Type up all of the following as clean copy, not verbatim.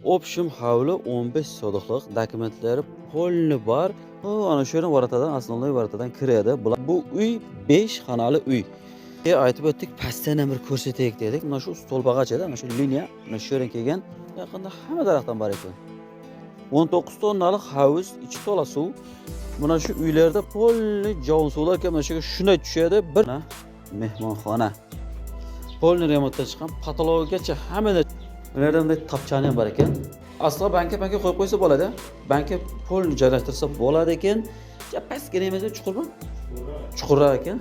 Общем hovli 15 sotixlik, dokumentlari polni bor. Ana shu yerdan varatadan, основной varatadan kiradi. Bu uy 5 xonali uy. Aytib o'tdik, pastdan bir ko'rsataylik dedik. Mana shu stolbagacha, mana shu liniya, mana shu yerdan kelgan. Yaqinda hamma daraxtdan bor ekan. 19 tonnalik havuz, ichi to'la suv. Mana shu uylarda polni jovun suvlar ekan, mana shu shunday tushadi. Bir mehmonxona. Polni remontdan chiqqan patologigacha hamma bu yerda bunday topchani ham bor ekan. Aslo banka qo'yib qo'ysa bo'ladi. Banka polni joylashtirsa bo'ladi ekan. Pastgina emas, chuqurmi? Chuqurroq ekan.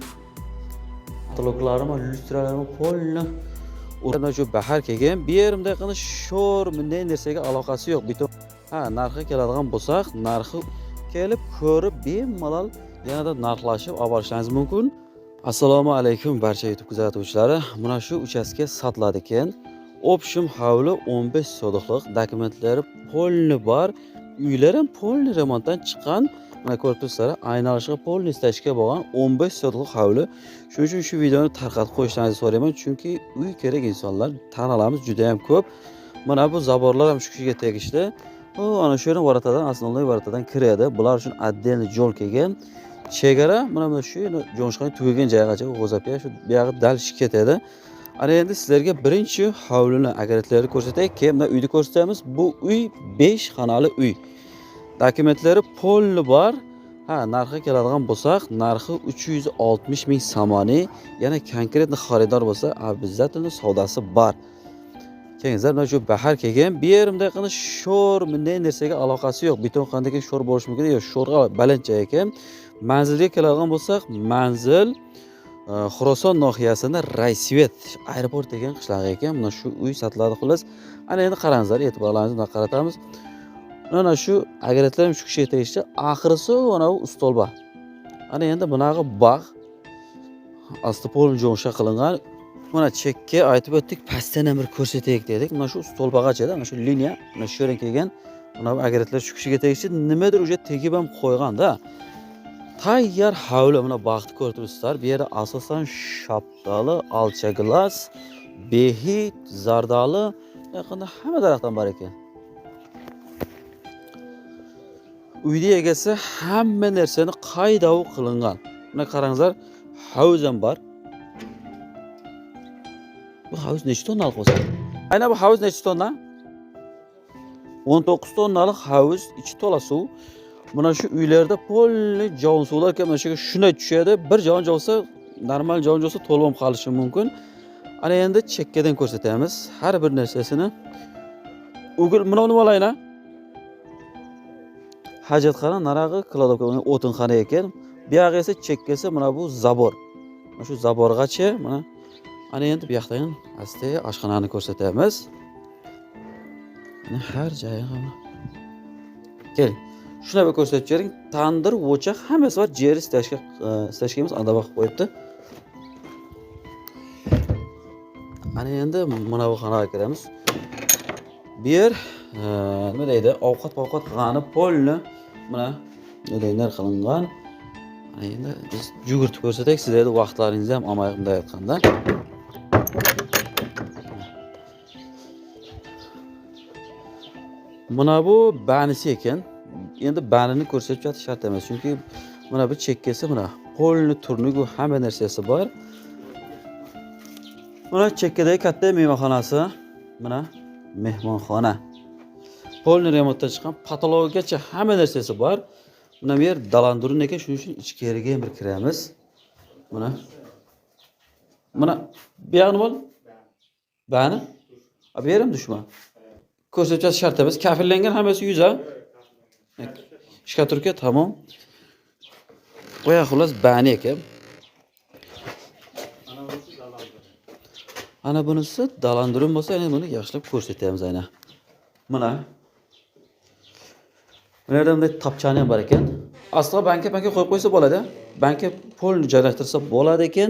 Taloqlarimi, lyustralarimi polni o'rnidan shu bahar kelgan. Bu yerimda qana sho'r bunday narsaga aloqasi yo'q. Biton. Narxi keladigan bo'lsak, narxi kelib ko'rib bemalol yanada narxlashib olib borishingiz mumkin. Assalomu alaykum barcha YouTube kuzatuvchilari. Mana shu uchastka sotiladi ekan. Общем hovli 15 sotixlik, dokumentlari polni bor. Uylar ham polni remontdan chiqqan. Mana ko'rib turibsizlar, aynalashiga polni istashga bo'lgan 15 sotixlik hovli. Shuning uchun shu videoni tarqatib qo'yishingizni so'rayman, chunki uy kerak insonlar, tanalamiz juda ham ko'p. Mana bu zaborlar ham shu kishiga tegishli. Ana shu yerdan varatadan, основной varatadan kiradi. Bular uchun отдельный yo'l kelgan. Chegara mana shu jo'nshqani tugagan joygacha g'o'zapga shu buyog'i dal ketadi. Ana endi sizlarga birinchi hovlini agaratlarni ko'rsataylik. Keyin uyni ko'rsatamiz. Bu uy 5 xonali uy. Dokumentlari polni bor. Narxi keladigan bo'lsak, narxi 360 ming somoni. Yana konkret xaridor bo'lsa, обязательно savdosi bor. Kengizlar mana shu bahar kelgan. Bu yerimda qana sho'r bunday narsaga aloqasi yo'q. Beton qanday sho'r bo'lishi mumkin? Yo'q, sho'rga baland joy ekan. Manzilga keladigan bo'lsak, manzil Xuroson nohiyasida Raysvet aeroport degan qishloq ekan. Mana shu uy sotiladi xullas. Ana endi qarangizlar, e'tiborlaringizni qaratamiz. Mana shu agaratlar ham shu kishiga tegishli. Oxirisi mana bu ustolba. Ana endi bunaqa bog' astopol jo'nsha qilingan. Mana chekka aytib o'tdik, pastdan bir ko'rsataylik dedik. Mana shu stolbagacha, mana shu liniya, mana shu yerdan kelgan. Mana bu agaratlar shu kishiga tegishli. Nimadir uje tegib ham qo'ygan-da. Tayyor hovli, mana bog'ni ko'rib turibsizlar. Bu yerda asosan shapdali, alchaglas, behit, zardali, yaqinda hamma daraxtdan bor ekan. Uyda egasi hamma narsani qaydavu qilingan. Mana qarangizlar, havuz ham bor. Bu havuz necha tonnalik bo'lsa? Ayna bu havuz necha tonna? 19 tonnalik havuz, ichi to'la suv. Mana shu uylarda polni jovun suvlar ekan, mana shu shunday tushadi. Bir jovun jovsa, normal jovun jovsa to'lib qolishi mumkin. Ana endi chekkadan ko'rsatamiz har bir narsasini. O'g'il mana uni olayna. Hajatxona narag'i kladovka o'tinxona ekan. Bu yog'i esa chekkasi mana bu zabor. Mana shu zaborgacha mana ana endi bu yoqdan asta oshxonani ko'rsatamiz. Mana har joyi ham. Keling. Shuna bir ko'rsatib bering. Tandir, o'choq hammasi bor. Jeri istashganimiz andava qilib qo'yibdi. Ana endi mana bu xonaga kiramiz. Bu yer nima deydi? Ovqat qilgani polni mana nelar qilingan. Ana endi biz yugurtib ko'rsataylik, sizlarning vaqtlaringizni ham olmay bunday aytganda. Mana bu banisi ekan. Endi banini ko'rsatib o'tish shart emas, chunki mana bu chekkasi mana polni turnigu hamma narsasi bor. Mana chekkadagi katta mehmonxonasi, mana mehmonxona. Polni remontdan chiqqan patologigacha hamma narsasi bor. Mana bu yer dalandurin ekan, shuning uchun ichkariga ham bir kiramiz. Mana. Mana bu yoqni bo'l. Bani? Bu yerim dushman. Ko'rsatib o'tish shart emas. Kafillangan hammasi 100 ha. Shkaturka tamom. Qo'ya xullas bani ekan. Ana bunisi dalandurim bo'lsa, endi buni yaxshilab ko'rsatamiz ayna. Mana. Bu yerda bunday topchani ham bor ekan. Aslo banka qo'yib qo'ysa bo'ladi. Banka polni joylashtirsa bo'ladi ekan.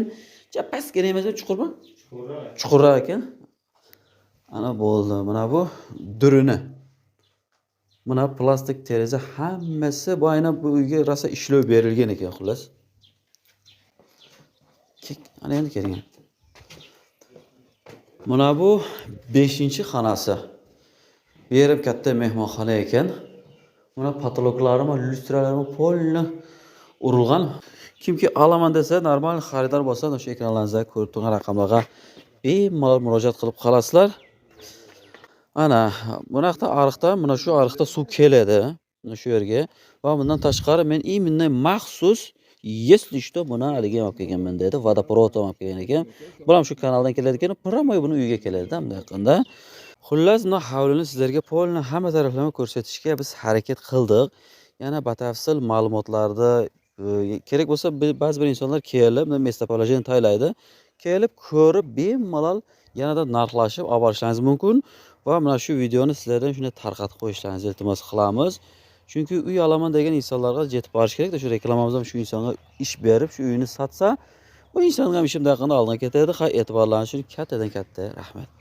Pastgina emas, chuqurmi? Chuqurroq ekan. Ana bo'ldi. Mana bu durini. Mana plastik deraza hammasi bu aynan bu uyga rosa ishlov berilgan ekan xullas. Ana endi keling. Mana bu 5-xonasi. Bu yerim katta mehmonxona ekan. Buna patologlarimi, lyustralarimi polni urilgan. Kimki alaman desa, normal xaridor bo'lsa, o'sha ekranlaringizda ko'rib turgan raqamlarga bemalol murojaat qilib qolasizlar. Ana, buna yoqda ariqda, mana shu ariqda suv keladi. Mana shu yerga. Va bundan tashqari men именно maxsus если что buni haligi olib kelganman dedi. Vodoprovod olib kelgan ekan. Bu ham shu kanaldan keladi ekan. Прямой buni uyiga keladi-da, bunday qilganda. Xullas, buni havlini sizlarga polni hamma taraflama ko'rsatishga biz harakat qildik. Yana batafsil ma'lumotlarda kerak bo'lsa ba'zi bir insonlar kelib, местоположение taylaydi. Kelib ko'rib bemalol yanada narxlashib olib borishlaringiz mumkin. Va mana shu videoni sizlardan shunday tarqatib qo'yishlaringizni iltimos qilamiz. Chunki uy olaman degan insonlarga yetib borish kerak-da, shu reklamamiz ham shu insonga ish berib, shu uyini sotsa, bu inson ham ishi bunday qilganda oldinga ketadi. E'tiborlaringiz uchun kattadan katta rahmat.